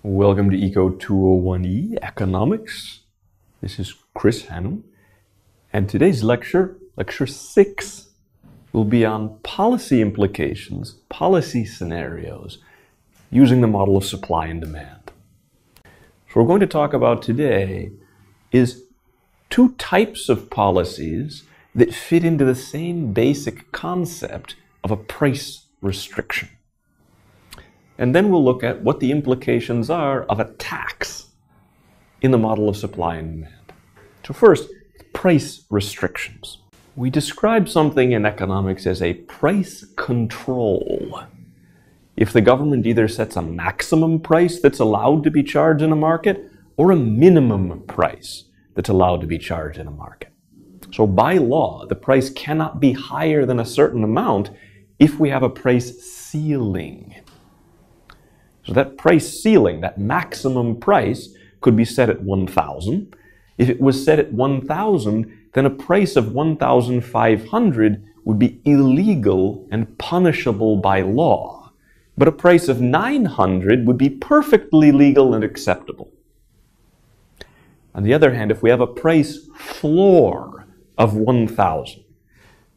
Welcome to EKO201E Economics. This is Chris Hannum, and today's lecture, lecture 6, will be on policy implications, policy scenarios, using the model of supply and demand. So what we're going to talk about today is two types of policies that fit into the same basic concept of a price restriction. And then we'll look at what the implications are of a tax in the model of supply and demand. So first, price restrictions. We describe something in economics as a price control. If the government either sets a maximum price that's allowed to be charged in a market or a minimum price that's allowed to be charged in a market. So by law, the price cannot be higher than a certain amount if we have a price ceiling. So that price ceiling, that maximum price, could be set at 1,000. If it was set at 1,000, then a price of 1,500 would be illegal and punishable by law. But a price of 900 would be perfectly legal and acceptable. On the other hand, if we have a price floor of 1,000,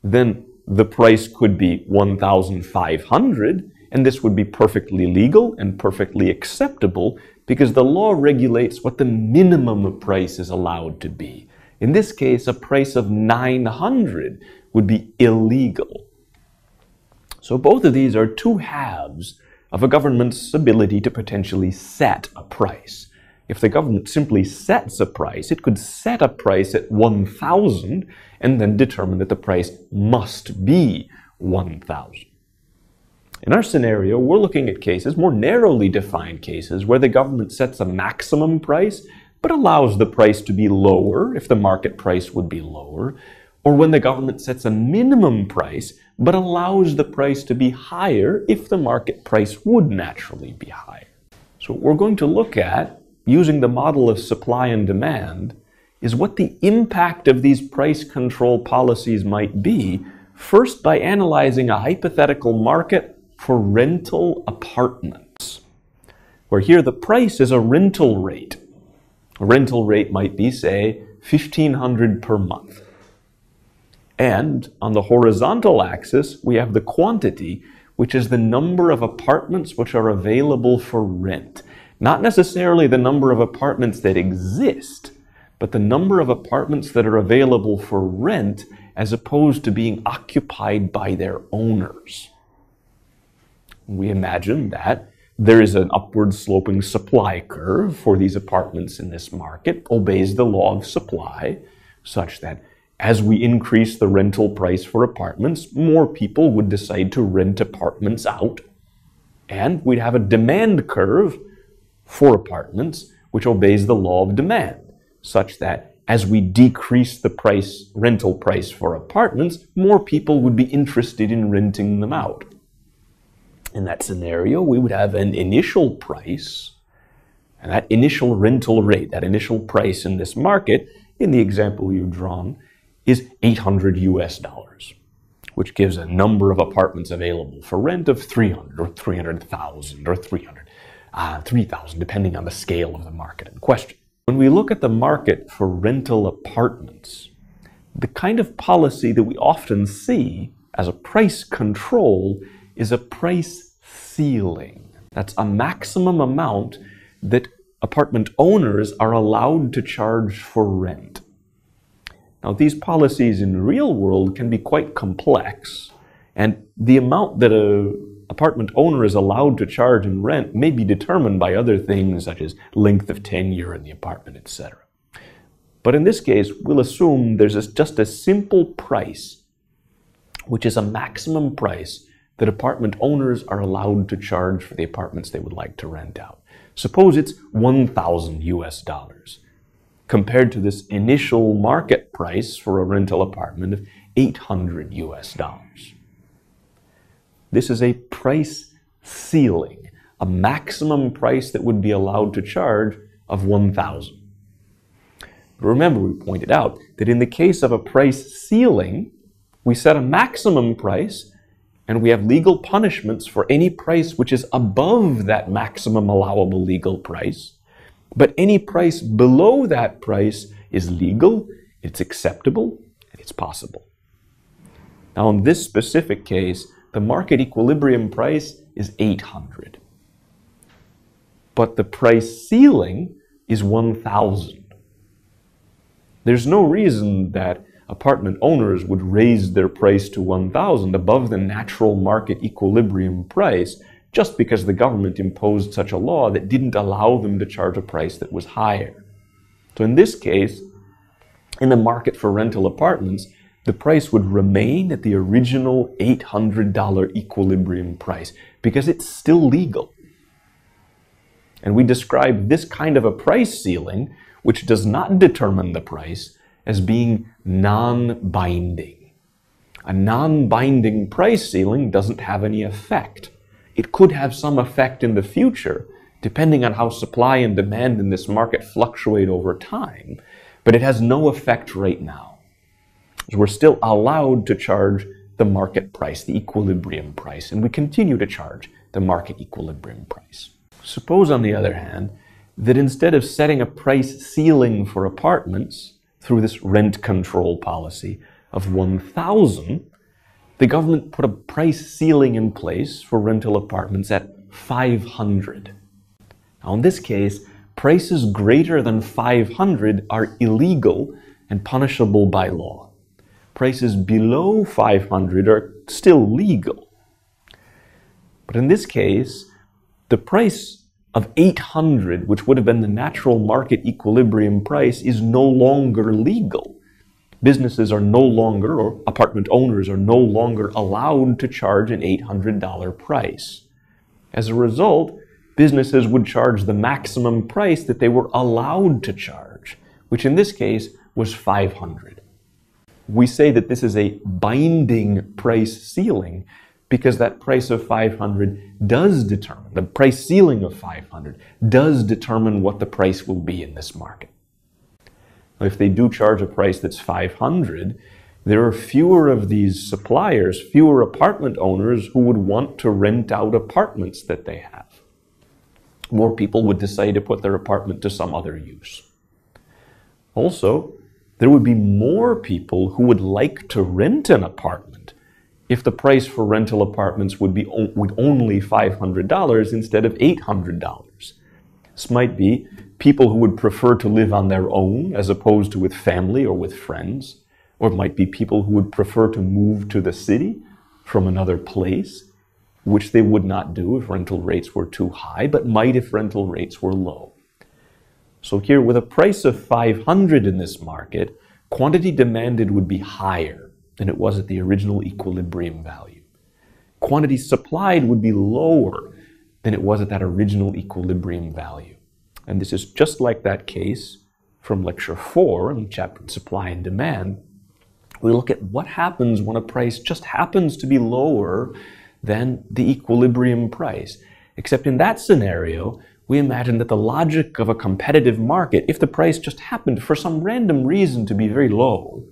then the price could be 1,500, and this would be perfectly legal and perfectly acceptable because the law regulates what the minimum price is allowed to be. In this case, a price of 900 would be illegal. So both of these are two halves of a government's ability to potentially set a price. If the government simply sets a price, it could set a price at 1,000 and then determine that the price must be 1,000. In our scenario, we're looking at cases, more narrowly defined cases, where the government sets a maximum price, but allows the price to be lower if the market price would be lower, or when the government sets a minimum price, but allows the price to be higher if the market price would naturally be higher. So what we're going to look at, using the model of supply and demand, is what the impact of these price control policies might be, first by analyzing a hypothetical market for rental apartments, where here the price is a rental rate. A rental rate might be, say, $1,500 per month. And on the horizontal axis, we have the quantity, which is the number of apartments which are available for rent. Not necessarily the number of apartments that exist, but the number of apartments that are available for rent as opposed to being occupied by their owners. We imagine that there is an upward sloping supply curve for these apartments in this market, obeys the law of supply, such that as we increase the rental price for apartments, more people would decide to rent apartments out. And we'd have a demand curve for apartments which obeys the law of demand, such that as we decrease the rental price for apartments, more people would be interested in renting them out. In that scenario, we would have an initial price, and that initial rental rate, that initial price in this market, in the example you've drawn, is $800, which gives a number of apartments available for rent of 300 or 300,000 or 3,000, depending on the scale of the market in question. When we look at the market for rental apartments, the kind of policy that we often see as a price control is a price ceiling. That's a maximum amount that apartment owners are allowed to charge for rent. Now, these policies in the real world can be quite complex, and the amount that an apartment owner is allowed to charge in rent may be determined by other things such as length of tenure in the apartment, etc. But in this case, we'll assume there's just a simple price, which is a maximum price that apartment owners are allowed to charge for the apartments they would like to rent out. Suppose it's $1,000 compared to this initial market price for a rental apartment of $800. This is a price ceiling, a maximum price that would be allowed to charge of $1,000. Remember, we pointed out that in the case of a price ceiling, we set a maximum price And we have legal punishments for any price which is above that maximum allowable legal price. But any price below that price is legal, it's acceptable, and it's possible. Now, in this specific case, the market equilibrium price is 800. But the price ceiling is 1,000. There's no reason that apartment owners would raise their price to 1,000 above the natural market equilibrium price just because the government imposed such a law that didn't allow them to charge a price that was higher. So in this case, in the market for rental apartments, the price would remain at the original $800 equilibrium price because it's still legal. And we describe this kind of a price ceiling, which does not determine the price, as being non-binding. A non-binding price ceiling doesn't have any effect. It could have some effect in the future, depending on how supply and demand in this market fluctuate over time, but it has no effect right now. So we're still allowed to charge the market price, the equilibrium price, and we continue to charge the market equilibrium price. Suppose, on the other hand, that instead of setting a price ceiling for apartments through this rent control policy of 1,000, the government put a price ceiling in place for rental apartments at 500. Now, in this case, prices greater than 500 are illegal and punishable by law. Prices below 500 are still legal. But in this case, the price of 800, which would have been the natural market equilibrium price, is no longer legal. Businesses are no longer, or apartment owners are no longer allowed to charge an $800 price. As a result, businesses would charge the maximum price that they were allowed to charge, which in this case was 500. We say that this is a binding price ceiling because that price of 500 does determine, the price ceiling of 500 does determine what the price will be in this market. Now, if they do charge a price that's 500, there are fewer of these suppliers, fewer apartment owners who would want to rent out apartments that they have. More people would decide to put their apartment to some other use. Also, there would be more people who would like to rent an apartment if the price for rental apartments would only $500 instead of $800. This might be people who would prefer to live on their own as opposed to with family or with friends, or it might be people who would prefer to move to the city from another place, which they would not do if rental rates were too high, but might if rental rates were low. So here, with a price of 500 in this market, quantity demanded would be higher than it was at the original equilibrium value. Quantity supplied would be lower than it was at that original equilibrium value. And this is just like that case from Lecture 4 in the chapter Supply and Demand. We look at what happens when a price just happens to be lower than the equilibrium price. Except in that scenario, we imagine that the logic of a competitive market, if the price just happened for some random reason to be very low,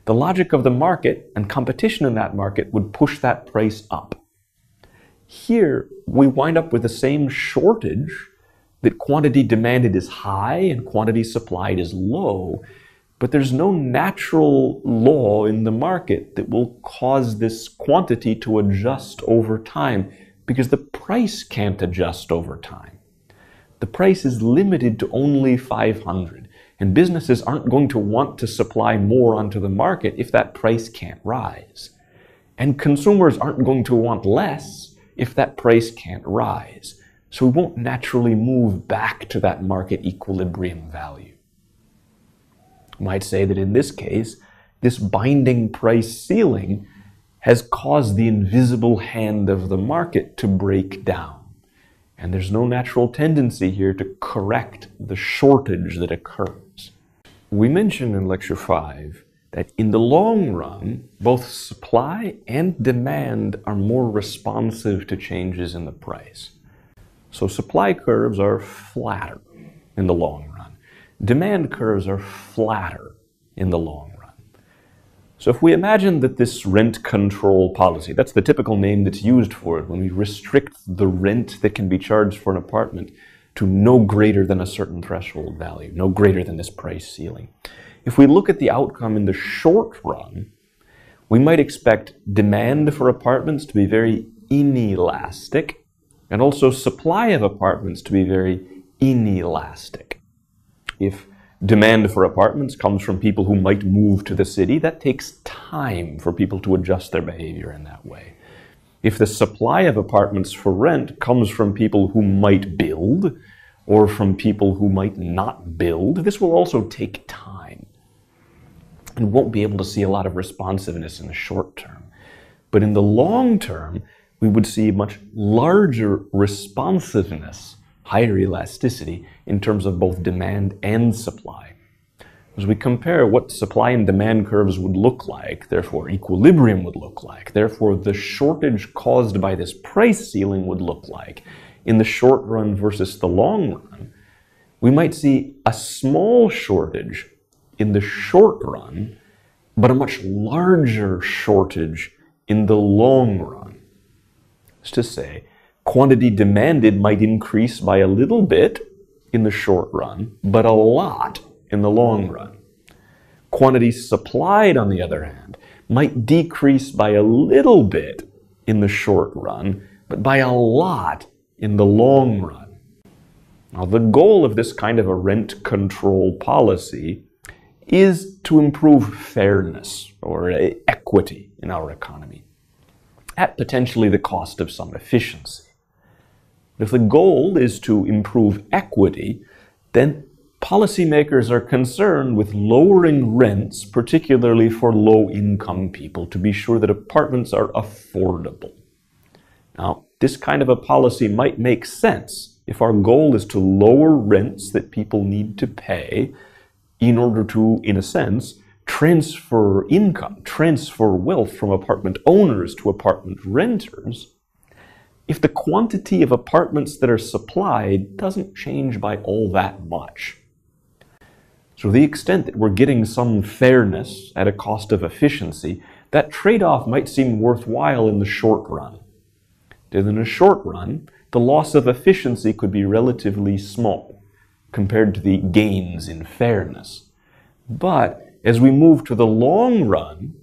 the logic of the market and competition in that market would push that price up. Here, we wind up with the same shortage, that quantity demanded is high and quantity supplied is low, but there's no natural law in the market that will cause this quantity to adjust over time, because the price can't adjust over time. The price is limited to only 500, and businesses aren't going to want to supply more onto the market if that price can't rise. And consumers aren't going to want less if that price can't rise. So we won't naturally move back to that market equilibrium value. You might say that in this case, this binding price ceiling has caused the invisible hand of the market to break down. And there's no natural tendency here to correct the shortage that occurs. We mentioned in Lecture 5 that in the long run, both supply and demand are more responsive to changes in the price. So supply curves are flatter in the long run. Demand curves are flatter in the long run. So if we imagine that this rent control policy, that's the typical name that's used for it when we restrict the rent that can be charged for an apartment to no greater than a certain threshold value, no greater than this price ceiling. If we look at the outcome in the short run, we might expect demand for apartments to be very inelastic, and also supply of apartments to be very inelastic. If demand for apartments comes from people who might move to the city, that takes time for people to adjust their behavior in that way. If the supply of apartments for rent comes from people who might build, or from people who might not build, this will also take time. And won't be able to see a lot of responsiveness in the short term. But in the long term, we would see much larger responsiveness, higher elasticity in terms of both demand and supply. As we compare what supply and demand curves would look like, therefore equilibrium would look like, therefore the shortage caused by this price ceiling would look like, in the short run versus the long run, we might see a small shortage in the short run, but a much larger shortage in the long run. That's to say, quantity demanded might increase by a little bit in the short run, but a lot in the long run. Quantity supplied, on the other hand, might decrease by a little bit in the short run, but by a lot in the long run. Now, the goal of this kind of a rent control policy is to improve fairness or equity in our economy, at potentially the cost of some efficiency. If the goal is to improve equity, then policymakers are concerned with lowering rents, particularly for low-income people, to be sure that apartments are affordable. Now, this kind of a policy might make sense if our goal is to lower rents that people need to pay in order to, in a sense, transfer income, transfer wealth from apartment owners to apartment renters, if the quantity of apartments that are supplied doesn't change by all that much. So to the extent that we're getting some fairness at a cost of efficiency, that trade-off might seem worthwhile in the short run. And in the short run, the loss of efficiency could be relatively small compared to the gains in fairness. But as we move to the long run,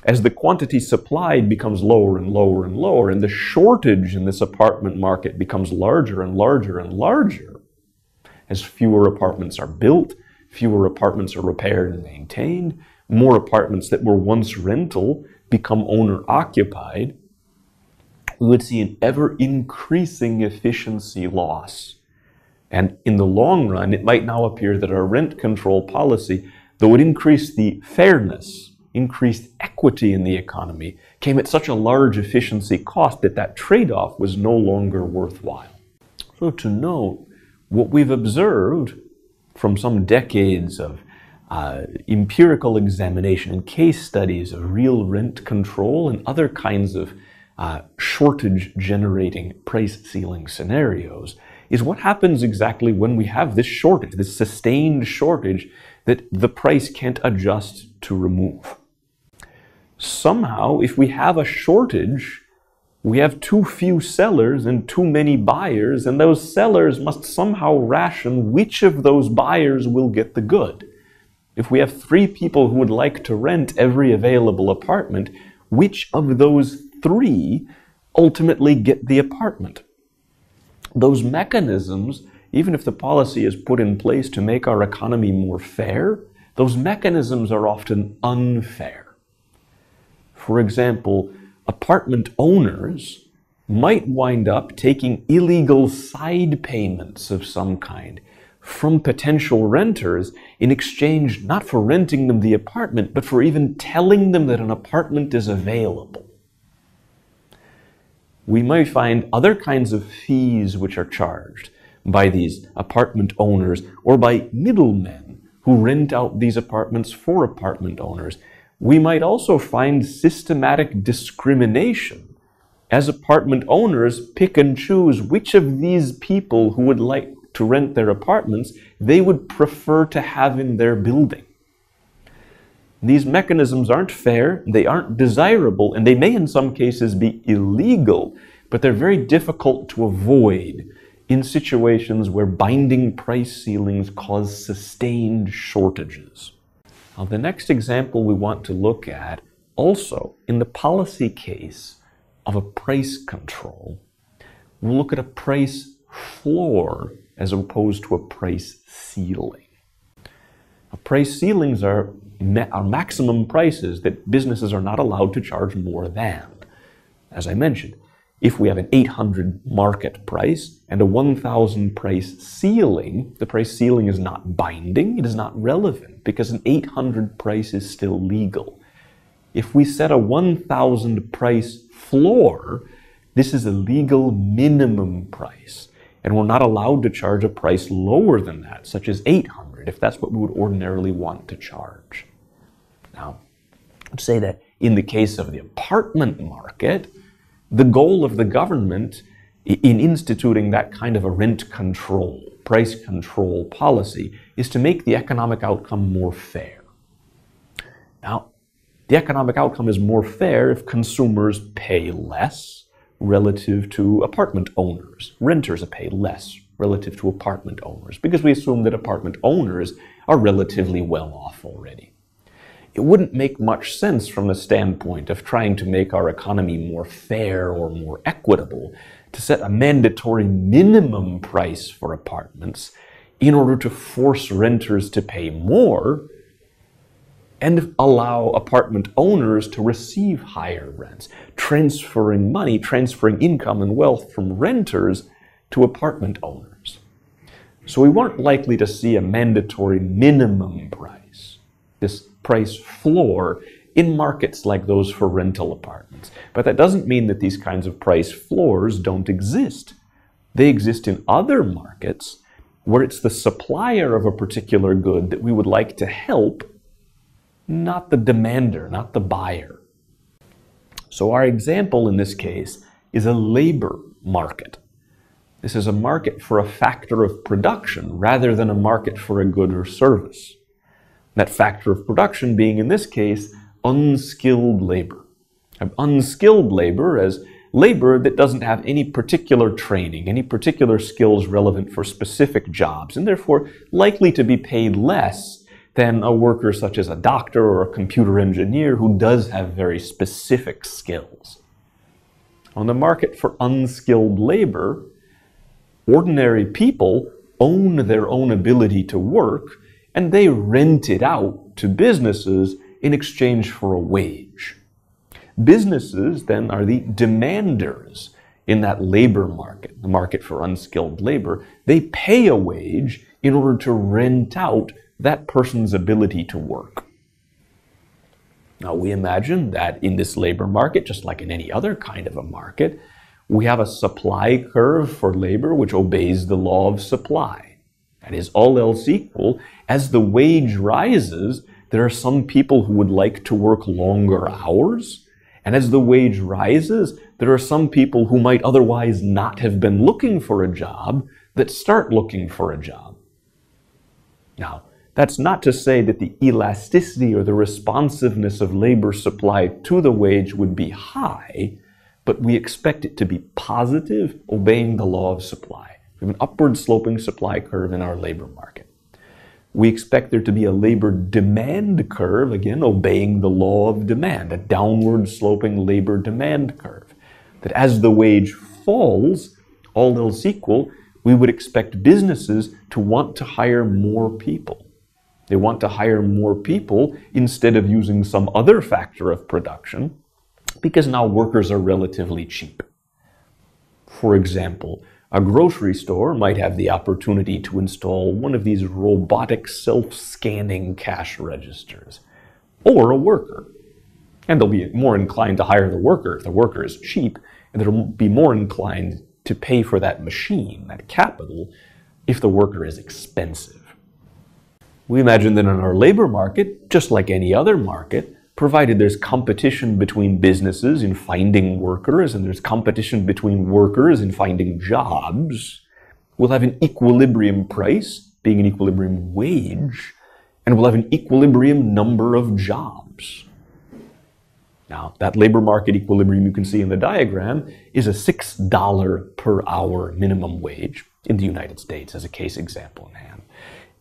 as the quantity supplied becomes lower and lower and lower, and the shortage in this apartment market becomes larger and larger and larger, as fewer apartments are built, fewer apartments are repaired and maintained, more apartments that were once rental become owner-occupied, we would see an ever-increasing efficiency loss. And in the long run, it might now appear that our rent control policy, though it increased the fairness, increased equity in the economy, came at such a large efficiency cost that that trade-off was no longer worthwhile. So to note, what we've observed from some decades of empirical examination and case studies of real rent control and other kinds of shortage-generating price ceiling scenarios is what happens exactly when we have this shortage, this sustained shortage that the price can't adjust to remove. Somehow, if we have a shortage, we have too few sellers and too many buyers, and those sellers must somehow ration which of those buyers will get the good. If we have 3 people who would like to rent every available apartment, which of those 3 ultimately get the apartment? Those mechanisms, even if the policy is put in place to make our economy more fair, those mechanisms are often unfair. For example, apartment owners might wind up taking illegal side payments of some kind from potential renters in exchange not for renting them the apartment, but for even telling them that an apartment is available. We might find other kinds of fees which are charged by these apartment owners or by middlemen who rent out these apartments for apartment owners. We might also find systematic discrimination as apartment owners pick and choose which of these people who would like to rent their apartments they would prefer to have in their building. These mechanisms aren't fair, they aren't desirable, and they may in some cases be illegal, but they're very difficult to avoid in situations where binding price ceilings cause sustained shortages. Now, the next example we want to look at, also in the policy case of a price control, we'll look at a price floor as opposed to a price ceiling. Now, price ceilings are maximum prices that businesses are not allowed to charge more than. As I mentioned, if we have an 800 market price and a 1,000 price ceiling, the price ceiling is not binding, it is not relevant, because an 800 price is still legal. If we set a 1,000 price floor, this is a legal minimum price, and we're not allowed to charge a price lower than that, such as 800, if that's what we would ordinarily want to charge. Now, let's say that in the case of the apartment market, the goal of the government in instituting that kind of a rent control, price control policy is to make the economic outcome more fair. Now, the economic outcome is more fair if consumers pay less relative to apartment owners. Renters pay less relative to apartment owners, because we assume that apartment owners are relatively well off already. It wouldn't make much sense from the standpoint of trying to make our economy more fair or more equitable to set a mandatory minimum price for apartments in order to force renters to pay more and allow apartment owners to receive higher rents, transferring money, transferring income and wealth from renters to apartment owners. So we weren't likely to see a mandatory minimum price, this price floor, in markets like those for rental apartments. But that doesn't mean that these kinds of price floors don't exist. They exist in other markets where it's the supplier of a particular good that we would like to help, not the demander, not the buyer. So our example in this case is a labor market. This is a market for a factor of production rather than a market for a good or service. That factor of production being, in this case, unskilled labor. Unskilled labor as labor that doesn't have any particular training, any particular skills relevant for specific jobs, and therefore likely to be paid less than a worker such as a doctor or a computer engineer who does have very specific skills. On the market for unskilled labor, ordinary people own their own ability to work, and they rent it out to businesses in exchange for a wage. Businesses then are the demanders in that labor market, the market for unskilled labor. They pay a wage in order to rent out that person's ability to work. Now, we imagine that in this labor market, just like in any other kind of a market, we have a supply curve for labor which obeys the law of supply. That is, all else equal, as the wage rises, there are some people who would like to work longer hours, and as the wage rises, there are some people who might otherwise not have been looking for a job that start looking for a job. Now, that's not to say that the elasticity or the responsiveness of labor supply to the wage would be high, but we expect it to be positive, obeying the law of supply. We have an upward sloping supply curve in our labor market. We expect there to be a labor demand curve, again, obeying the law of demand, a downward sloping labor demand curve. That as the wage falls, all else equal, we would expect businesses to want to hire more people. They want to hire more people instead of using some other factor of production, because now workers are relatively cheap. For example, a grocery store might have the opportunity to install one of these robotic self-scanning cash registers, or a worker. And they'll be more inclined to hire the worker if the worker is cheap, and they'll be more inclined to pay for that machine, that capital, if the worker is expensive. We imagine that in our labor market, just like any other market, provided there's competition between businesses in finding workers and there's competition between workers in finding jobs, we'll have an equilibrium price, being an equilibrium wage, and we'll have an equilibrium number of jobs. Now, that labor market equilibrium you can see in the diagram is a $6 per hour minimum wage in the United States as a case example in hand,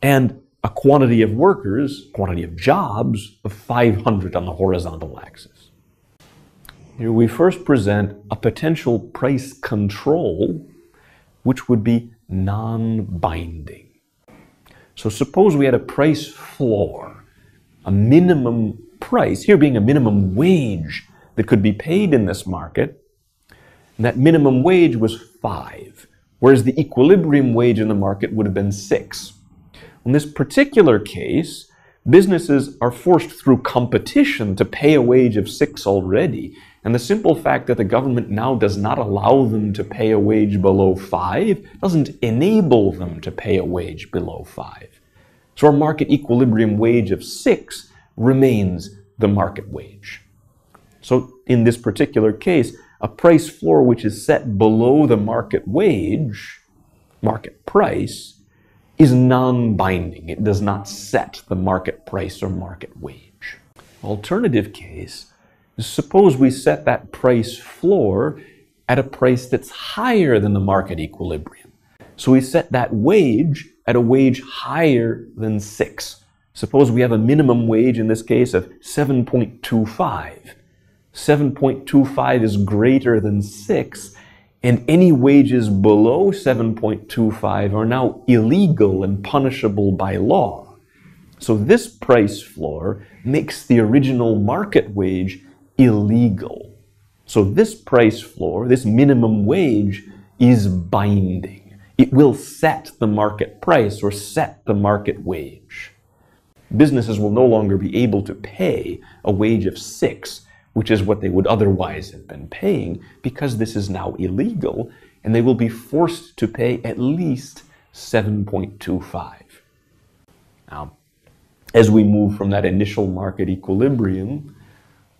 and a quantity of workers, quantity of jobs of 500 on the horizontal axis. Here we first present a potential price control which would be non-binding. So suppose we had a price floor, a minimum price, here being a minimum wage that could be paid in this market, and that minimum wage was 5, whereas the equilibrium wage in the market would have been 6. In this particular case, businesses are forced through competition to pay a wage of 6 already, and the simple fact that the government now does not allow them to pay a wage below 5 doesn't enable them to pay a wage below 5. So our market equilibrium wage of 6 remains the market wage. So in this particular case, a price floor which is set below the market wage, market price, is non-binding. It does not set the market price or market wage. Alternative case, suppose we set that price floor at a price that's higher than the market equilibrium. So we set that wage at a wage higher than 6. Suppose we have a minimum wage in this case of 7.25. 7.25 is greater than 6, and any wages below 7.25 are now illegal and punishable by law. So this price floor makes the original market wage illegal. So this price floor, this minimum wage, is binding. It will set the market price or set the market wage. Businesses will no longer be able to pay a wage of 6, which is what they would otherwise have been paying, because this is now illegal, and they will be forced to pay at least 7.25. Now, as we move from that initial market equilibrium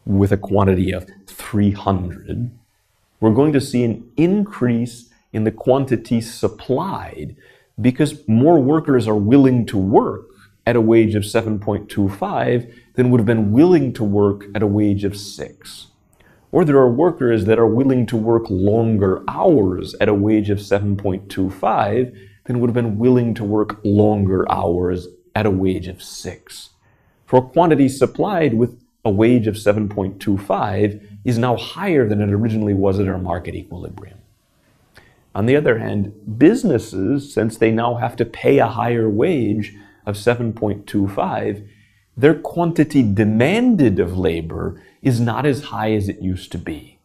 with a quantity of 300, we're going to see an increase in the quantity supplied because more workers are willing to work at a wage of 7.25 than would have been willing to work at a wage of 6. Or there are workers that are willing to work longer hours at a wage of 7.25 than would have been willing to work longer hours at a wage of 6. For a quantity supplied with a wage of 7.25 is now higher than it originally was at our market equilibrium. On the other hand, businesses, since they now have to pay a higher wage of 7.25, their quantity demanded of labor is not as high as it used to be.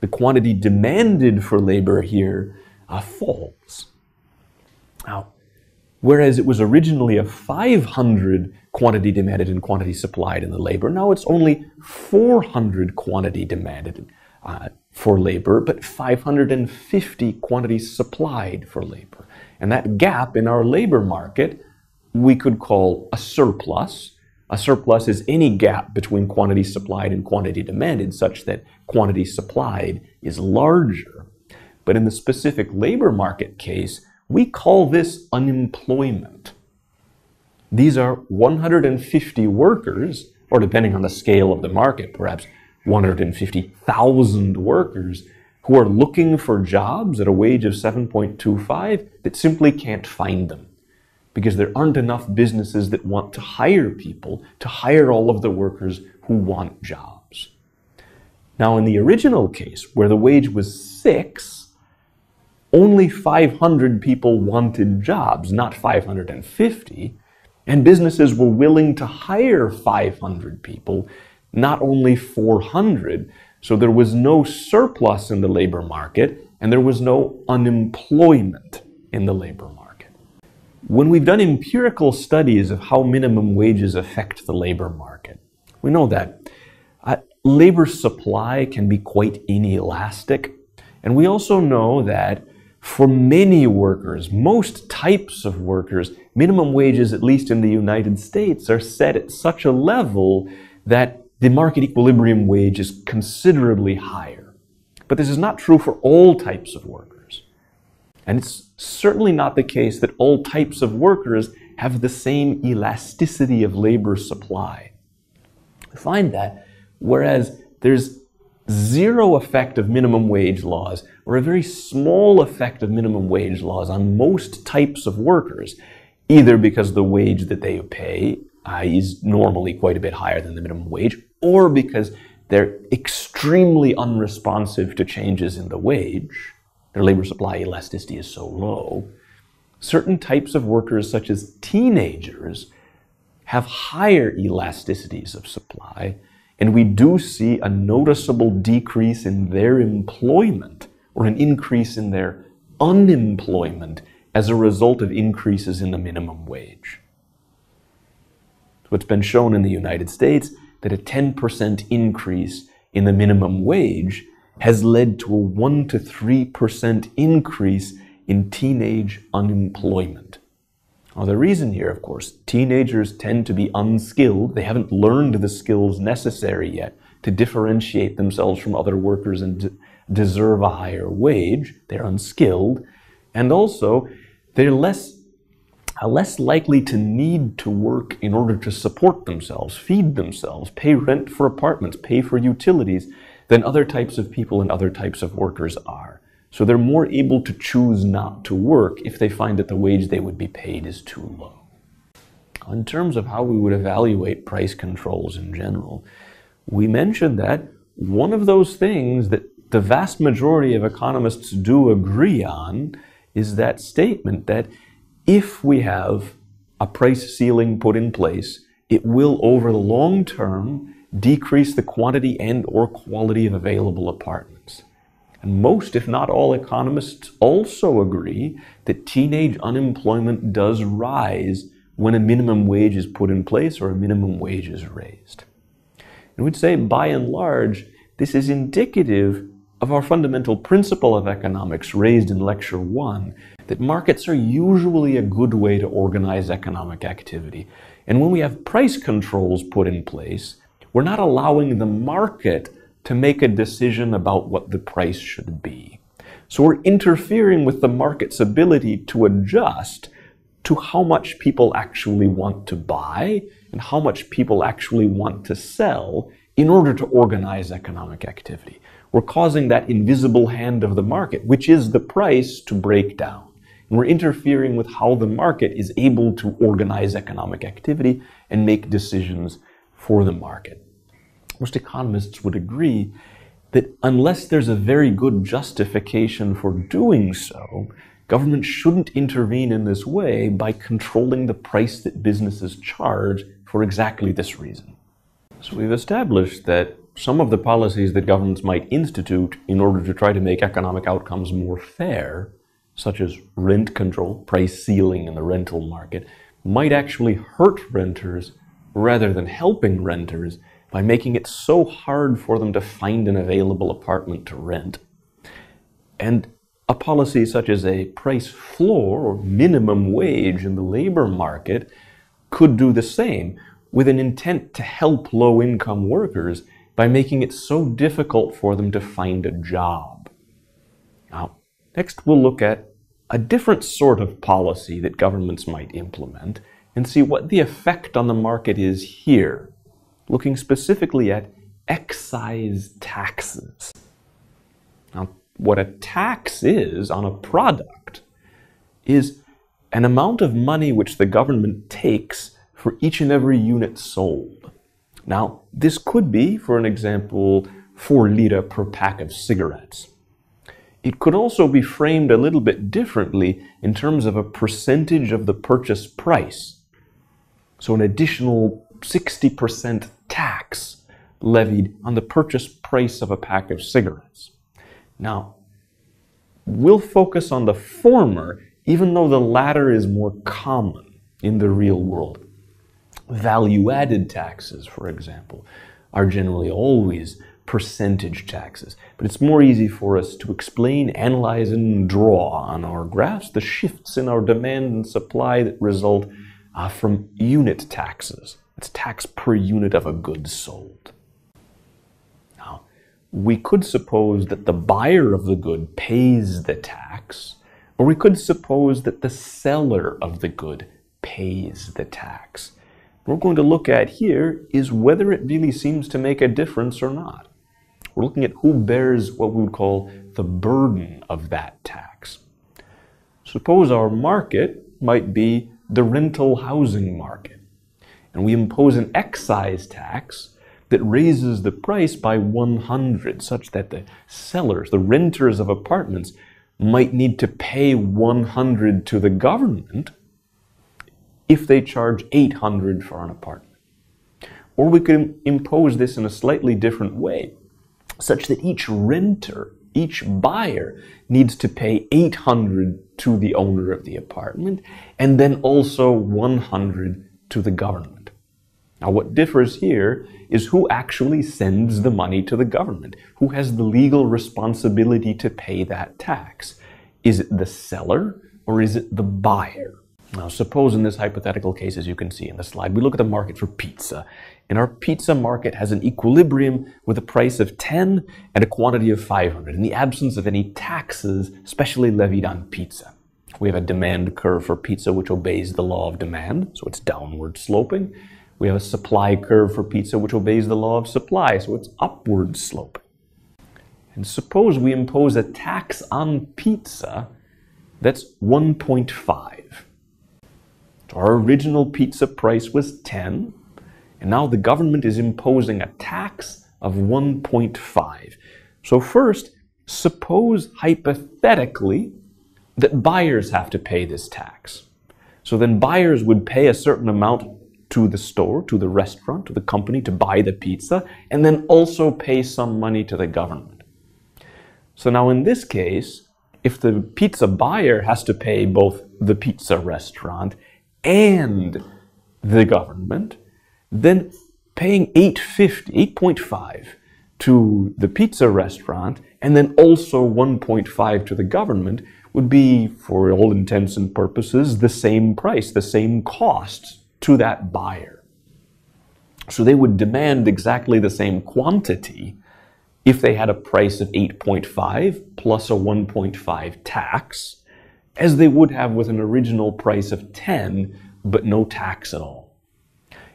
The quantity demanded for labor here falls. Now, whereas it was originally a 500 quantity demanded and quantity supplied in the labor, now it's only 400 quantity demanded for labor, but 550 quantities supplied for labor. And that gap in our labor market we could call a surplus. A surplus is any gap between quantity supplied and quantity demanded such that quantity supplied is larger. But in the specific labor market case, we call this unemployment. These are 150 workers, or depending on the scale of the market, perhaps 150,000 workers who are looking for jobs at a wage of 7.25 that simply can't find them, because there aren't enough businesses that want to hire people to hire all of the workers who want jobs. Now, in the original case, where the wage was 6, only 500 people wanted jobs, not 550, and businesses were willing to hire 500 people, not only 400, so there was no surplus in the labor market, and there was no unemployment in the labor market. When we've done empirical studies of how minimum wages affect the labor market, we know that labor supply can be quite inelastic, and we also know that for many workers, most types of workers, minimum wages, at least in the United States, are set at such a level that the market equilibrium wage is considerably higher. But this is not true for all types of workers. And it's certainly not the case that all types of workers have the same elasticity of labor supply. We find that whereas there's zero effect of minimum wage laws, or a very small effect of minimum wage laws on most types of workers, either because the wage that they pay is normally quite a bit higher than the minimum wage, or because they're extremely unresponsive to changes in the wage, their labor supply elasticity is so low. Certain types of workers, such as teenagers, have higher elasticities of supply, and we do see a noticeable decrease in their employment or an increase in their unemployment as a result of increases in the minimum wage. So it's been shown in the United States that a 10% increase in the minimum wage has led to a 1 to 3% increase in teenage unemployment. Now, the reason here, of course, teenagers tend to be unskilled. They haven't learned the skills necessary yet to differentiate themselves from other workers and deserve a higher wage. They're unskilled. And also, they're less likely to need to work in order to support themselves, feed themselves, pay rent for apartments, pay for utilities than other types of people and other types of workers are. So they're more able to choose not to work if they find that the wage they would be paid is too low. In terms of how we would evaluate price controls in general, we mentioned that one of those things that the vast majority of economists do agree on is that statement that if we have a price ceiling put in place, it will, over the long term, decrease the quantity and or quality of available apartments. And most, if not all, economists also agree that teenage unemployment does rise when a minimum wage is put in place or a minimum wage is raised. And we'd say, by and large, this is indicative of our fundamental principle of economics raised in Lecture 1, that markets are usually a good way to organize economic activity. And when we have price controls put in place, we're not allowing the market to make a decision about what the price should be. So we're interfering with the market's ability to adjust to how much people actually want to buy and how much people actually want to sell in order to organize economic activity. We're causing that invisible hand of the market, which is the price, to break down. And we're interfering with how the market is able to organize economic activity and make decisions for the market. Most economists would agree that unless there's a very good justification for doing so, government shouldn't intervene in this way by controlling the price that businesses charge for exactly this reason. So we've established that some of the policies that governments might institute in order to try to make economic outcomes more fair, such as rent control, price ceiling in the rental market, might actually hurt renters rather than helping renters by making it so hard for them to find an available apartment to rent. And a policy such as a price floor or minimum wage in the labor market could do the same, with an intent to help low-income workers by making it so difficult for them to find a job. Now, next we'll look at a different sort of policy that governments might implement and see what the effect on the market is here, looking specifically at excise taxes. Now, what a tax is on a product is an amount of money which the government takes for each and every unit sold. Now, this could be, for an example, 4 lira per pack of cigarettes. It could also be framed a little bit differently in terms of a percentage of the purchase price. So an additional 60% tax levied on the purchase price of a pack of cigarettes. Now, we'll focus on the former, even though the latter is more common in the real world. Value-added taxes, for example, are generally always percentage taxes, but it's more easy for us to explain, analyze, and draw on our graphs the shifts in our demand and supply that result from unit taxes. It's tax per unit of a good sold. Now, we could suppose that the buyer of the good pays the tax, or we could suppose that the seller of the good pays the tax. What we're going to look at here is whether it really seems to make a difference or not. We're looking at who bears what we would call the burden of that tax. Suppose our market might be the rental housing market, and we impose an excise tax that raises the price by 100, such that the sellers, the renters of apartments, might need to pay 100 to the government if they charge 800 for an apartment. Or we could impose this in a slightly different way, such that each renter, each buyer, needs to pay 800 to the owner of the apartment, and then also 100 to the government. Now, what differs here is who actually sends the money to the government, who has the legal responsibility to pay that tax. Is it the seller or is it the buyer? Now, suppose in this hypothetical case, as you can see in the slide, we look at the market for pizza, and our pizza market has an equilibrium with a price of 10 and a quantity of 500, in the absence of any taxes specially levied on pizza. We have a demand curve for pizza which obeys the law of demand, so it's downward sloping. We have a supply curve for pizza which obeys the law of supply, so it's upward sloping. And suppose we impose a tax on pizza that's 1.5. So our original pizza price was 10, and now the government is imposing a tax of 1.5. So first, suppose hypothetically that buyers have to pay this tax. So then buyers would pay a certain amount to the store, to the restaurant, to the company to buy the pizza, and then also pay some money to the government. So now in this case, if the pizza buyer has to pay both the pizza restaurant and the government, then paying 8.5 to the pizza restaurant and then also 1.5 to the government would be, for all intents and purposes, the same price, the same cost to that buyer. So they would demand exactly the same quantity if they had a price of 8.5 plus a 1.5 tax as they would have with an original price of 10 but no tax at all.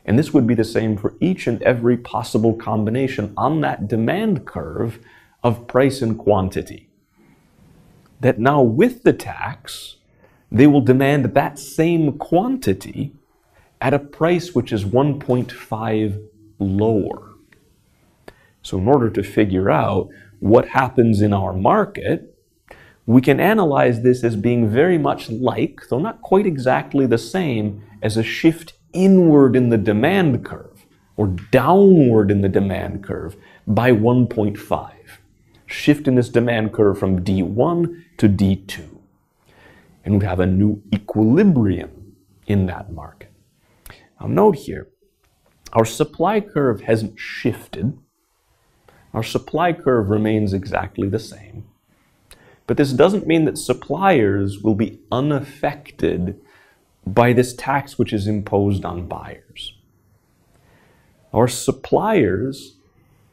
And this would be the same for each and every possible combination on that demand curve of price and quantity. That now with the tax, they will demand that same quantity at a price which is 1.5 lower. So in order to figure out what happens in our market, we can analyze this as being very much like, though not quite exactly the same, as a shift inward in the demand curve, or downward in the demand curve by 1.5. Shift in this demand curve from D1 to D2. And we'd have a new equilibrium in that market. Now note here, our supply curve hasn't shifted. Our supply curve remains exactly the same. But this doesn't mean that suppliers will be unaffected by this tax which is imposed on buyers. Our suppliers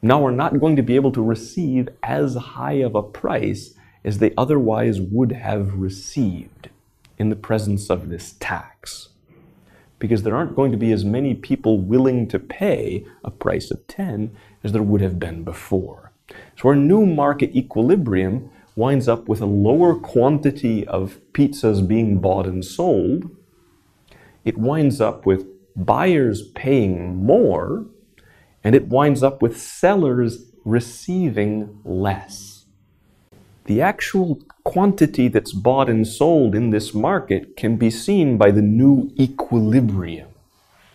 now are not going to be able to receive as high of a price as they otherwise would have received in the presence of this tax, because there aren't going to be as many people willing to pay a price of 10 as there would have been before. So our new market equilibrium winds up with a lower quantity of pizzas being bought and sold. It winds up with buyers paying more, and it winds up with sellers receiving less. The actual quantity that's bought and sold in this market can be seen by the new equilibrium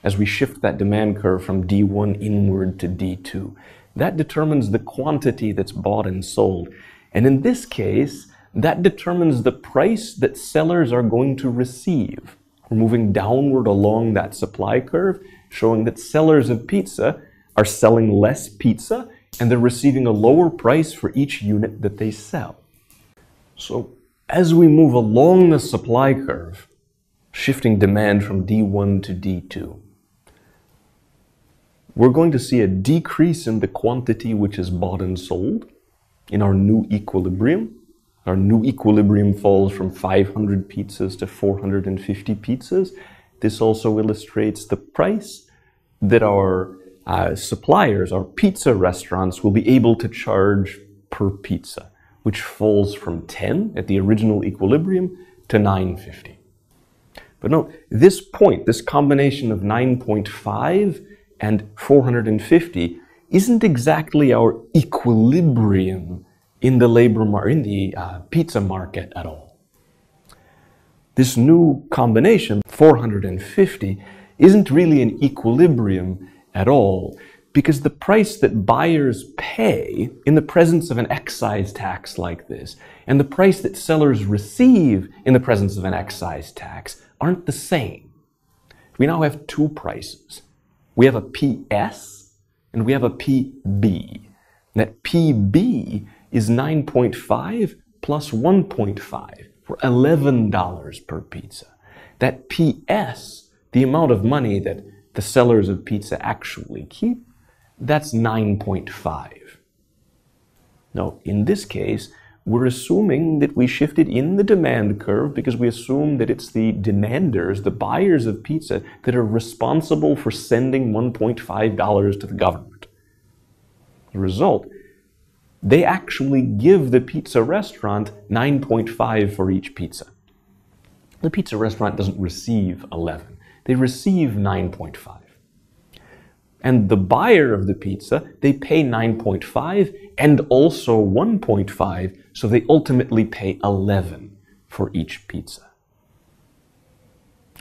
as we shift that demand curve from D1 inward to D2. That determines the quantity that's bought and sold. And in this case, that determines the price that sellers are going to receive. We're moving downward along that supply curve, showing that sellers of pizza are selling less pizza and they're receiving a lower price for each unit that they sell. So as we move along the supply curve, shifting demand from D1 to D2, we're going to see a decrease in the quantity which is bought and sold in our new equilibrium. Our new equilibrium falls from 500 pizzas to 450 pizzas, this also illustrates the price that our suppliers, our pizza restaurants, will be able to charge per pizza, which falls from 10 at the original equilibrium to 9.50. But note, this point, this combination of 9.5 and 450 isn't exactly our equilibrium in the pizza market at all. This new combination, 450, isn't really an equilibrium at all, because the price that buyers pay in the presence of an excise tax like this, and the price that sellers receive in the presence of an excise tax, aren't the same. We now have two prices. We have a PS and we have a PB. That PB is 9.5 plus 1.5 for $11 per pizza. That PS, the amount of money that the sellers of pizza actually keep, that's 9.5. Now, in this case, we're assuming that we shifted in the demand curve because we assume that it's the demanders, the buyers of pizza, that are responsible for sending $1.5 to the government. As a result, they actually give the pizza restaurant 9.5 for each pizza. The pizza restaurant doesn't receive 11. They receive 9.5. And the buyer of the pizza, they pay 9.5 and also 1.5, so they ultimately pay 11 for each pizza.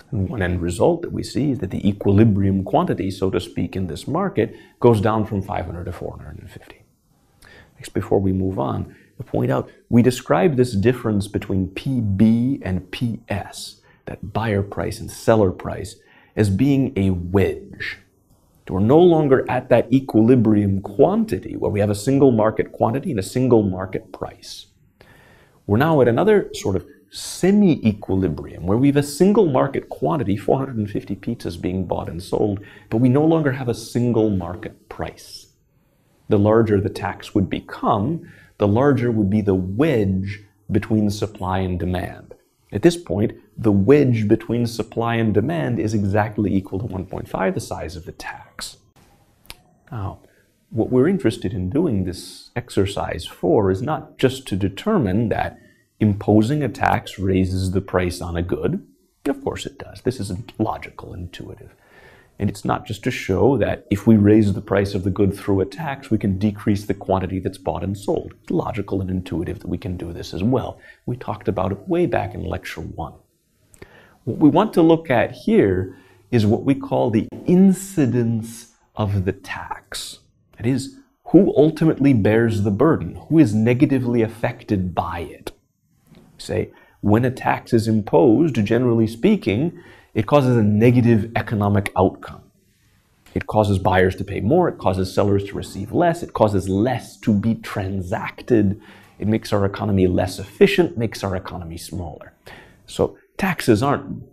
And one end result that we see is that the equilibrium quantity, so to speak, in this market goes down from 500 to 450. Next, before we move on, to point out, we describe this difference between PB and PS, that buyer price and seller price, as being a wedge. We're no longer at that equilibrium quantity where we have a single market quantity and a single market price. We're now at another sort of semi-equilibrium where we have a single market quantity, 450 pizzas being bought and sold, but we no longer have a single market price. The larger the tax would become, the larger would be the wedge between supply and demand. At this point, the wedge between supply and demand is exactly equal to 1.5, the size of the tax. Now, what we're interested in doing this exercise for is not just to determine that imposing a tax raises the price on a good. Of course it does. This is logical and intuitive. And it's not just to show that if we raise the price of the good through a tax, we can decrease the quantity that's bought and sold. It's logical and intuitive that we can do this as well. We talked about it way back in Lecture 1. What we want to look at here is what we call the incidence of the tax. That is, who ultimately bears the burden? Who is negatively affected by it? Say, when a tax is imposed, generally speaking, it causes a negative economic outcome. It causes buyers to pay more, it causes sellers to receive less, it causes less to be transacted, it makes our economy less efficient, makes our economy smaller. So taxes aren't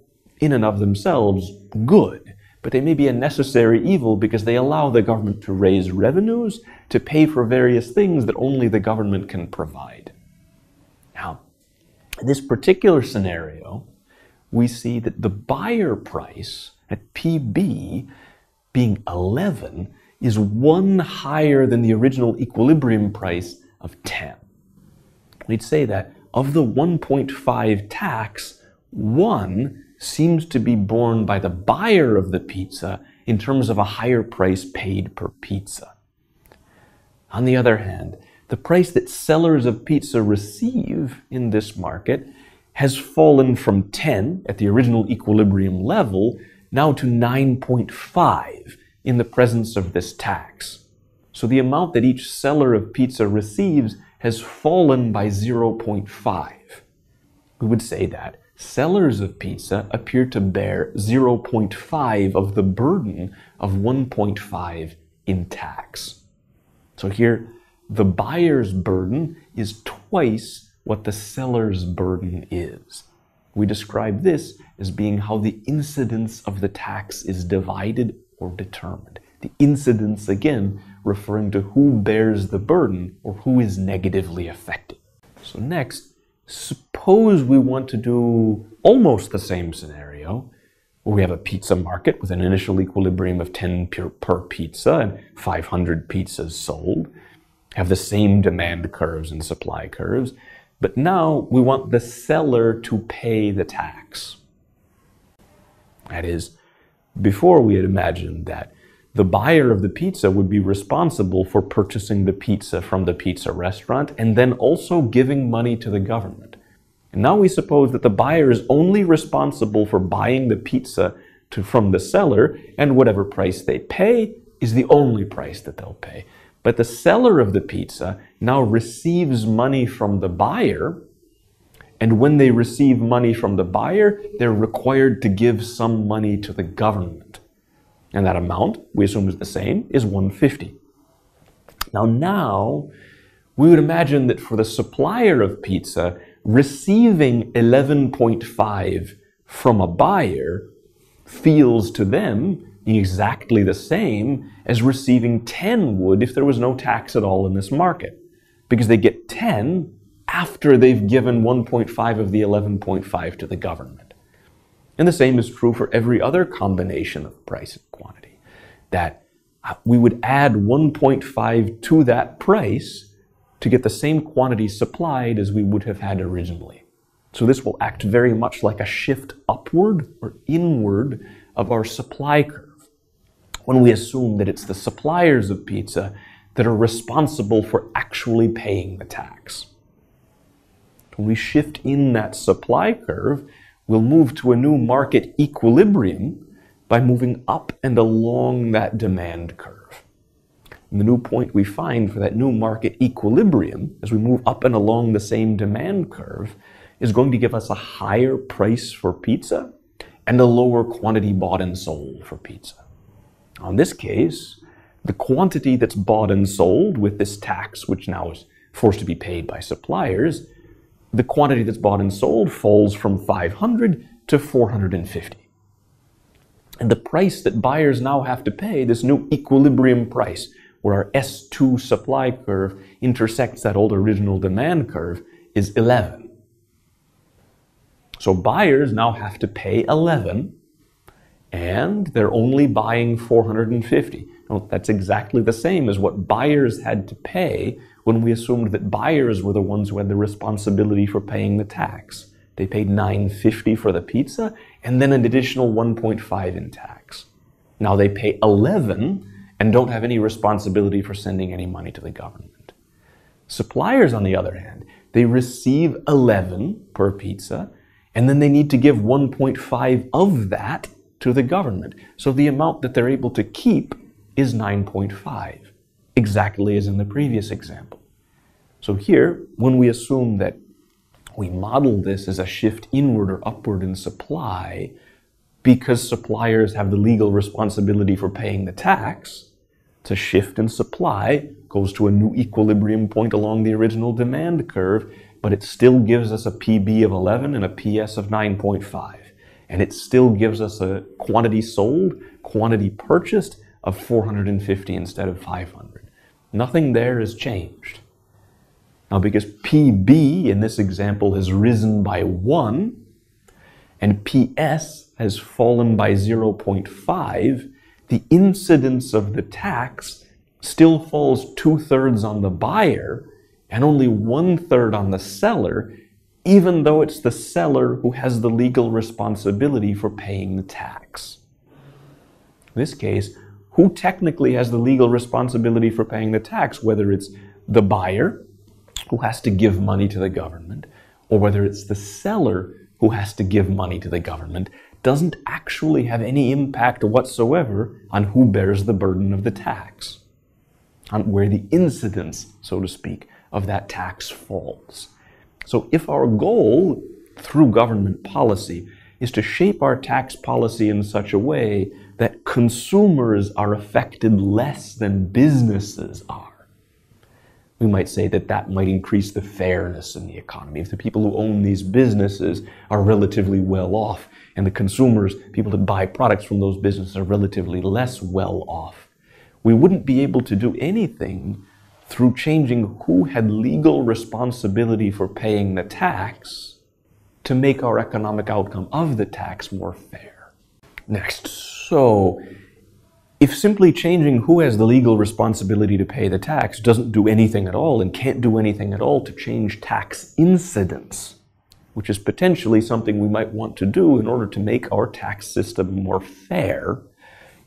in and of themselves good, but they may be a necessary evil because they allow the government to raise revenues to pay for various things that only the government can provide. Now, in this particular scenario, we see that the buyer price at PB being 11 is 1 higher than the original equilibrium price of 10. We'd say that of the 1.5 tax, 1 seems to be borne by the buyer of the pizza in terms of a higher price paid per pizza. On the other hand, the price that sellers of pizza receive in this market has fallen from 10 at the original equilibrium level now to 9.5 in the presence of this tax. So the amount that each seller of pizza receives has fallen by 0.5. We would say that sellers of pizza appear to bear 0.5 of the burden of 1.5 in tax. So here, the buyer's burden is twice what the seller's burden is. We describe this as being how the incidence of the tax is divided or determined. The incidence, again, referring to who bears the burden or who is negatively affected. So next, suppose we want to do almost the same scenario, where we have a pizza market with an initial equilibrium of 10 per pizza and 500 pizzas sold, have the same demand curves and supply curves, but now we want the seller to pay the tax. That is, before we had imagined that the buyer of the pizza would be responsible for purchasing the pizza from the pizza restaurant and then also giving money to the government. And now we suppose that the buyer is only responsible for buying the pizza from the seller, and whatever price they pay is the only price that they'll pay. But the seller of the pizza now receives money from the buyer, and when they receive money from the buyer, they're required to give some money to the government. And that amount, we assume is the same, is 150. Now, we would imagine that for the supplier of pizza, receiving 11.5 from a buyer feels to them exactly the same as receiving 10 would if there was no tax at all in this market, because they get 10 after they've given 1.5 of the 11.5 to the government. And the same is true for every other combination of price and quantity, that we would add 1.5 to that price to get the same quantity supplied as we would have had originally. So this will act very much like a shift upward or inward of our supply curve, when we assume that it's the suppliers of pizza that are responsible for actually paying the tax. When we shift in that supply curve, we'll move to a new market equilibrium by moving up and along that demand curve. And the new point we find for that new market equilibrium, as we move up and along the same demand curve, is going to give us a higher price for pizza and a lower quantity bought and sold for pizza. In this case, the quantity that's bought and sold with this tax, which now is forced to be paid by suppliers, the quantity that's bought and sold falls from 500 to 450. And the price that buyers now have to pay, this new equilibrium price, where our S2 supply curve intersects that old original demand curve, is 11. So buyers now have to pay 11, and they're only buying 450. Now, that's exactly the same as what buyers had to pay when we assumed that buyers were the ones who had the responsibility for paying the tax. They paid $9.50 for the pizza and then an additional 1.5 in tax. Now they pay 11 and don't have any responsibility for sending any money to the government. Suppliers, on the other hand, they receive 11 per pizza, and then they need to give 1.5 of that to the government. So the amount that they're able to keep is 9.5, exactly as in the previous example. So here, when we assume that we model this as a shift inward or upward in supply, because suppliers have the legal responsibility for paying the tax, it's a shift in supply, goes to a new equilibrium point along the original demand curve, but it still gives us a PB of 11 and a PS of 9.5. And it still gives us a quantity sold, quantity purchased of 450 instead of 500. Nothing there has changed. Now, because PB in this example has risen by 1, and PS has fallen by 0.5, the incidence of the tax still falls 2/3 on the buyer and only 1/3 on the seller, even though it's the seller who has the legal responsibility for paying the tax. In this case, who technically has the legal responsibility for paying the tax, whether it's the buyer, who has to give money to the government, or whether it's the seller who has to give money to the government, doesn't actually have any impact whatsoever on who bears the burden of the tax, on where the incidence, so to speak, of that tax falls. So if our goal through government policy is to shape our tax policy in such a way that consumers are affected less than businesses are, we might say that that might increase the fairness in the economy. If the people who own these businesses are relatively well off and the consumers, people that buy products from those businesses, are relatively less well off, we wouldn't be able to do anything through changing who had legal responsibility for paying the tax to make our economic outcome of the tax more fair. Next, so if simply changing who has the legal responsibility to pay the tax doesn't do anything at all and can't do anything at all to change tax incidence, which is potentially something we might want to do in order to make our tax system more fair,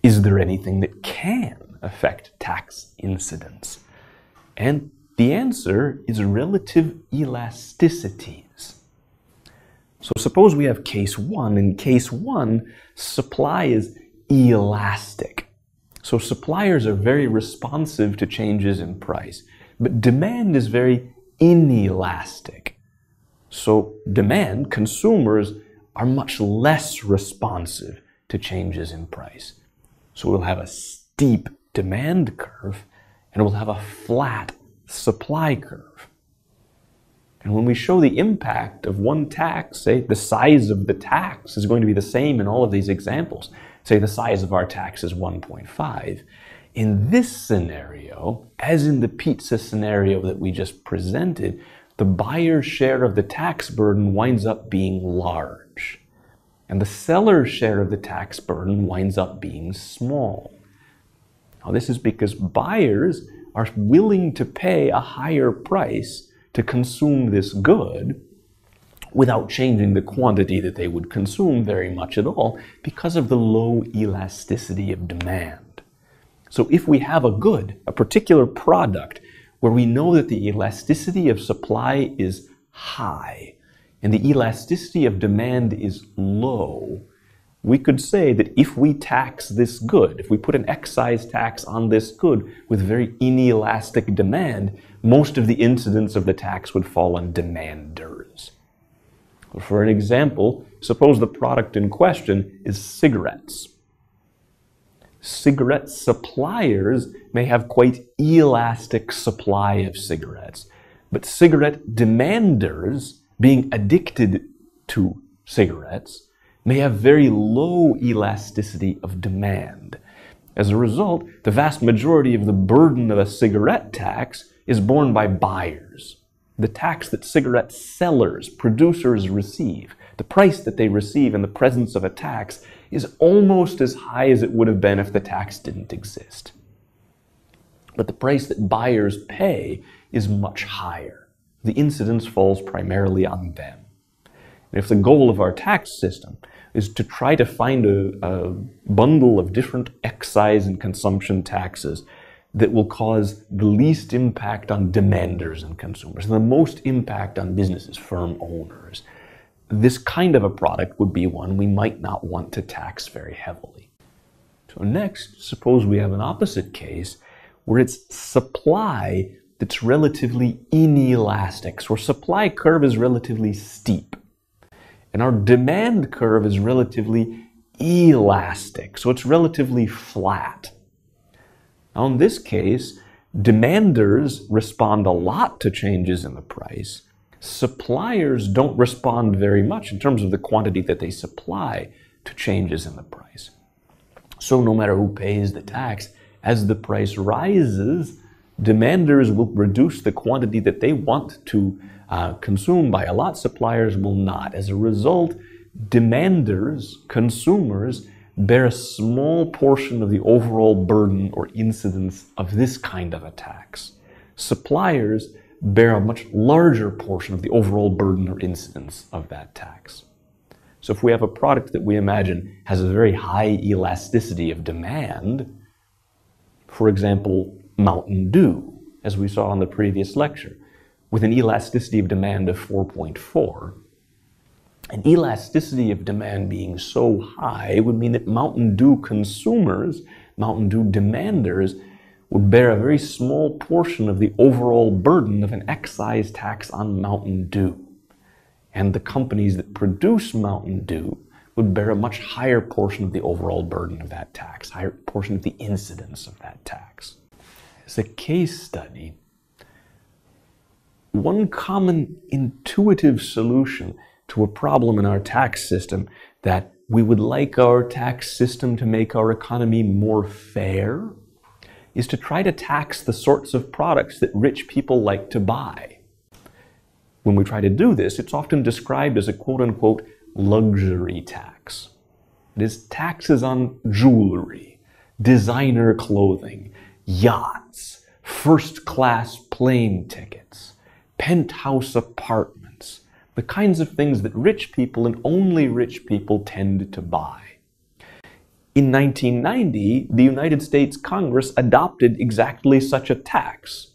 is there anything that can affect tax incidence? And the answer is relative elasticities. So suppose we have case 1. In case 1, supply is elastic. So suppliers are very responsive to changes in price, but demand is very inelastic. So demand, consumers, are much less responsive to changes in price. So we'll have a steep demand curve and we'll have a flat supply curve. And when we show the impact of one tax, say the size of the tax is going to be the same in all of these examples. Say the size of our tax is 1.5. In this scenario, as in the pizza scenario that we just presented, the buyer's share of the tax burden winds up being large, and the seller's share of the tax burden winds up being small. Now, this is because buyers are willing to pay a higher price to consume this good without changing the quantity that they would consume very much at all because of the low elasticity of demand. So if we have a good, a particular product, where we know that the elasticity of supply is high and the elasticity of demand is low, we could say that if we tax this good, if we put an excise tax on this good with very inelastic demand, most of the incidence of the tax would fall on demanders. For an example, suppose the product in question is cigarettes. Cigarette suppliers may have quite elastic supply of cigarettes, but cigarette demanders, being addicted to cigarettes, may have very low elasticity of demand. As a result, the vast majority of the burden of a cigarette tax is borne by buyers. The tax that cigarette sellers, producers receive, the price that they receive in the presence of a tax, is almost as high as it would have been if the tax didn't exist. But the price that buyers pay is much higher. The incidence falls primarily on them. And if the goal of our tax system is to try to find a bundle of different excise and consumption taxes that will cause the least impact on demanders and consumers, and the most impact on businesses, firm owners, this kind of a product would be one we might not want to tax very heavily. So next, suppose we have an opposite case where it's supply that's relatively inelastic. So our supply curve is relatively steep, and our demand curve is relatively elastic. So it's relatively flat. Now in this case, demanders respond a lot to changes in the price. Suppliers don't respond very much in terms of the quantity that they supply to changes in the price. So no matter who pays the tax, as the price rises, demanders will reduce the quantity that they want to consume by a lot. Suppliers will not. As a result, demanders, consumers, bear a small portion of the overall burden or incidence of this kind of a tax. Suppliers bear a much larger portion of the overall burden or incidence of that tax. So if we have a product that we imagine has a very high elasticity of demand, for example, Mountain Dew, as we saw in the previous lecture, with an elasticity of demand of 4.4, an elasticity of demand being so high would mean that Mountain Dew consumers, Mountain Dew demanders, would bear a very small portion of the overall burden of an excise tax on Mountain Dew. And the companies that produce Mountain Dew would bear a much higher portion of the overall burden of that tax, higher portion of the incidence of that tax. As a case study, one common intuitive solution to a problem in our tax system that we would like our tax system to make our economy more fair is to try to tax the sorts of products that rich people like to buy. When we try to do this, it's often described as a quote-unquote luxury tax. It is taxes on jewelry, designer clothing, yachts, first-class plane tickets, penthouse apartments, the kinds of things that rich people and only rich people tend to buy. In 1990, the United States Congress adopted exactly such a tax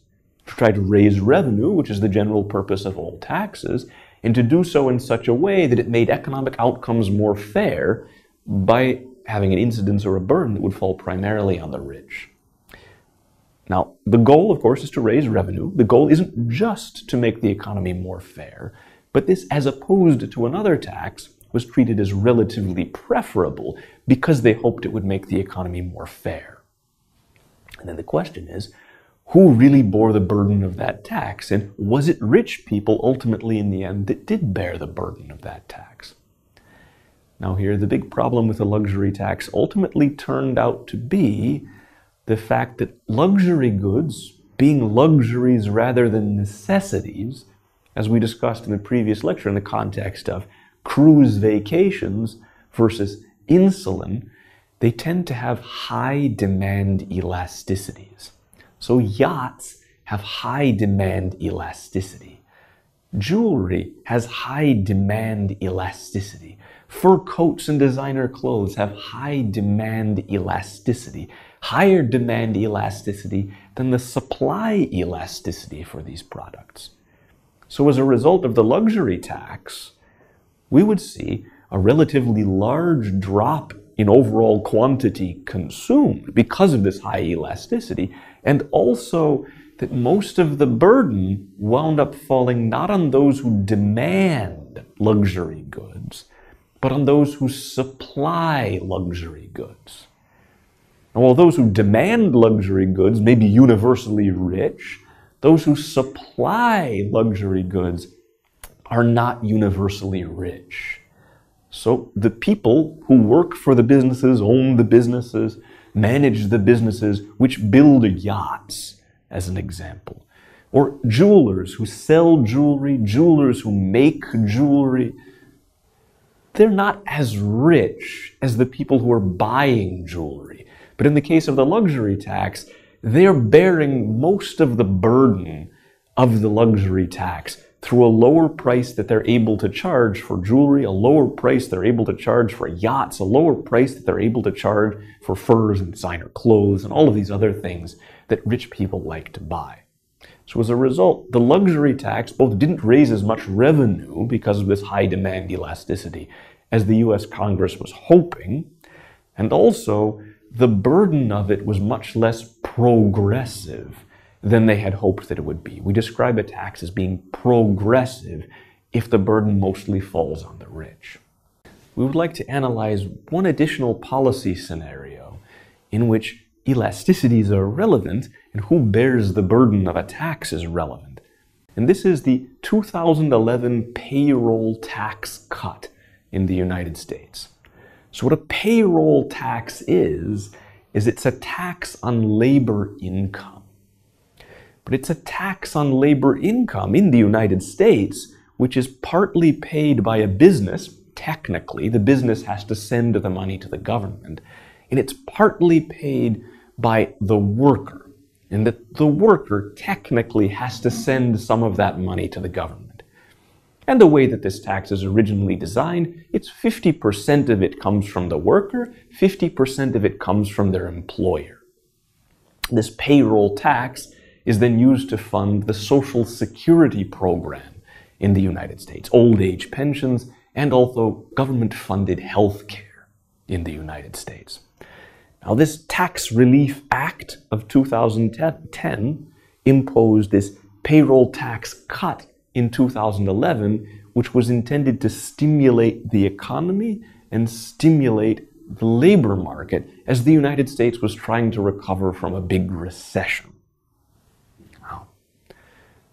to try to raise revenue, which is the general purpose of all taxes, and to do so in such a way that it made economic outcomes more fair by having an incidence or a burden that would fall primarily on the rich. Now, the goal, of course, is to raise revenue. The goal isn't just to make the economy more fair, but this, as opposed to another tax, was treated as relatively preferable because they hoped it would make the economy more fair. And then the question is, who really bore the burden of that tax? And was it rich people ultimately in the end that did bear the burden of that tax? Now here, the big problem with the luxury tax ultimately turned out to be the fact that luxury goods, being luxuries rather than necessities, as we discussed in the previous lecture in the context of cruise vacations versus insulin, they tend to have high demand elasticities. So yachts have high demand elasticity. Jewelry has high demand elasticity. Fur coats and designer clothes have high demand elasticity, higher demand elasticity than the supply elasticity for these products. So as a result of the luxury tax, we would see a relatively large drop in overall quantity consumed because of this high elasticity, and also that most of the burden wound up falling not on those who demand luxury goods, but on those who supply luxury goods. And while those who demand luxury goods may be universally rich, those who supply luxury goods are not universally rich. So the people who work for the businesses, own the businesses, manage the businesses which build yachts, as an example, or jewelers who sell jewelry, jewelers who make jewelry, they're not as rich as the people who are buying jewelry. But in the case of the luxury tax, they're bearing most of the burden of the luxury tax through a lower price that they're able to charge for jewelry, a lower price they're able to charge for yachts, a lower price that they're able to charge for furs and designer clothes and all of these other things that rich people like to buy. So as a result, the luxury tax both didn't raise as much revenue because of this high demand elasticity as the US Congress was hoping, and also the burden of it was much less progressive than they had hoped that it would be. We describe a tax as being progressive if the burden mostly falls on the rich. We would like to analyze one additional policy scenario in which elasticities are relevant and who bears the burden of a tax is relevant. And this is the 2011 Payroll Tax Cut in the United States. So what a payroll tax is it's a tax on labor income. But it's a tax on labor income in the United States, which is partly paid by a business. Technically, the business has to send the money to the government, and it's partly paid by the worker, and that the worker technically has to send some of that money to the government. And the way that this tax is originally designed, it's 50% of it comes from the worker, 50% of it comes from their employer. This payroll tax is then used to fund the Social Security program in the United States, old age pensions, and also government-funded health care in the United States. Now, this Tax Relief Act of 2010 imposed this payroll tax cut in 2011, which was intended to stimulate the economy and stimulate the labor market as the United States was trying to recover from a big recession.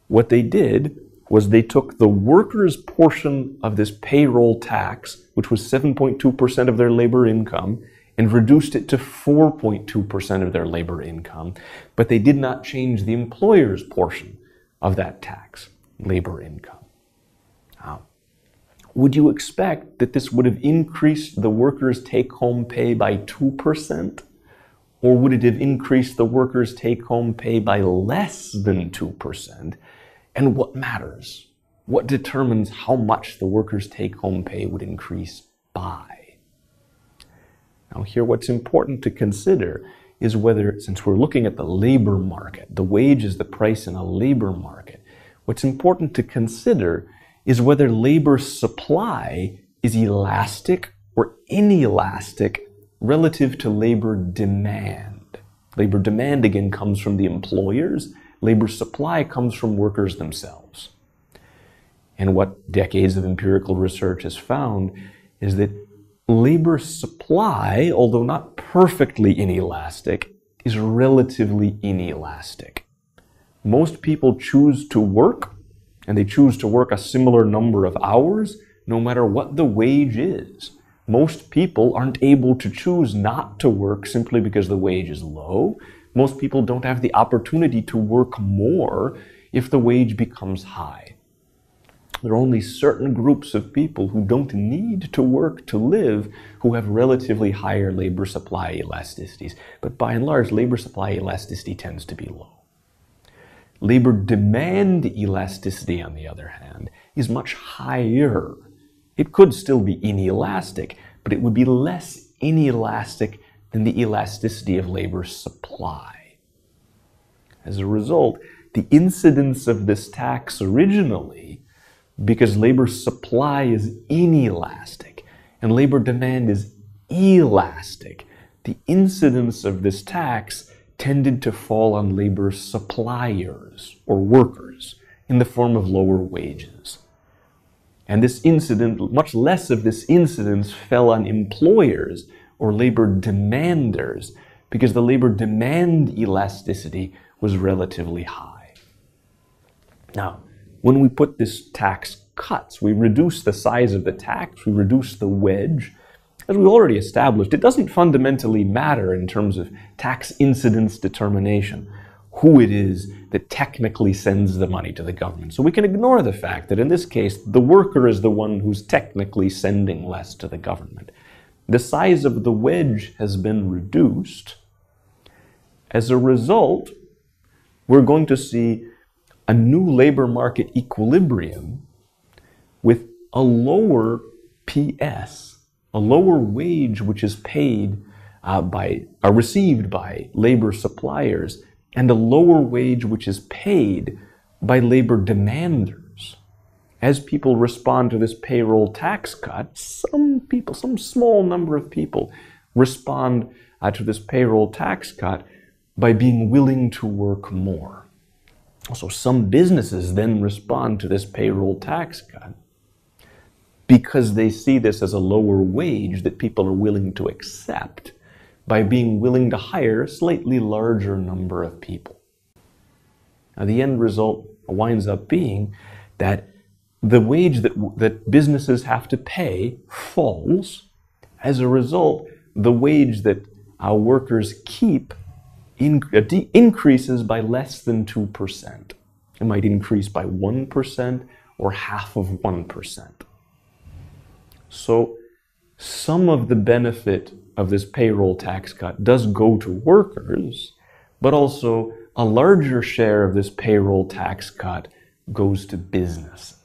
What they did was they took the workers' portion of this payroll tax, which was 7.2% of their labor income, and reduced it to 4.2% of their labor income, but they did not change the employer's portion of that tax, labor income. Now, would you expect that this would have increased the workers' take-home pay by 2%? Or would it have increased the workers' take-home pay by less than 2%? And what matters? What determines how much the workers' take-home pay would increase by? Now here what's important to consider is whether, since we're looking at the labor market, the wage is the price in a labor market, what's important to consider is whether labor supply is elastic or inelastic relative to labor demand. Labor demand, again, comes from the employers. Labor supply comes from workers themselves. And what decades of empirical research has found is that labor supply, although not perfectly inelastic, is relatively inelastic. Most people choose to work, and they choose to work a similar number of hours, no matter what the wage is. Most people aren't able to choose not to work simply because the wage is low. Most people don't have the opportunity to work more if the wage becomes high. There are only certain groups of people who don't need to work to live who have relatively higher labor supply elasticities. But by and large, labor supply elasticity tends to be low. Labor demand elasticity, on the other hand, is much higher. It could still be inelastic, but it would be less inelastic than the elasticity of labor supply. As a result, the incidence of this tax originally, because labor supply is inelastic and labor demand is elastic, the incidence of this tax tended to fall on labor suppliers or workers in the form of lower wages. And this incident, much less of this incidence fell on employers or labor demanders because the labor demand elasticity was relatively high. Now, when we put this tax cuts, we reduce the size of the tax, we reduce the wedge. As we already established, it doesn't fundamentally matter in terms of tax incidence determination who it is that technically sends the money to the government. So we can ignore the fact that in this case, the worker is the one who's technically sending less to the government. The size of the wedge has been reduced. As a result, we're going to see a new labor market equilibrium with a lower PS, a lower wage which is paid received by labor suppliers, and a lower wage which is paid by labor demanders. As people respond to this payroll tax cut, some small number of people respond to this payroll tax cut by being willing to work more. So some businesses then respond to this payroll tax cut because they see this as a lower wage that people are willing to accept by being willing to hire a slightly larger number of people. Now, the end result winds up being that the wage that businesses have to pay falls. As a result, the wage that our workers keep increases by less than 2%. It might increase by 1% or half of 1%. So some of the benefit of this payroll tax cut does go to workers, but also a larger share of this payroll tax cut goes to businesses.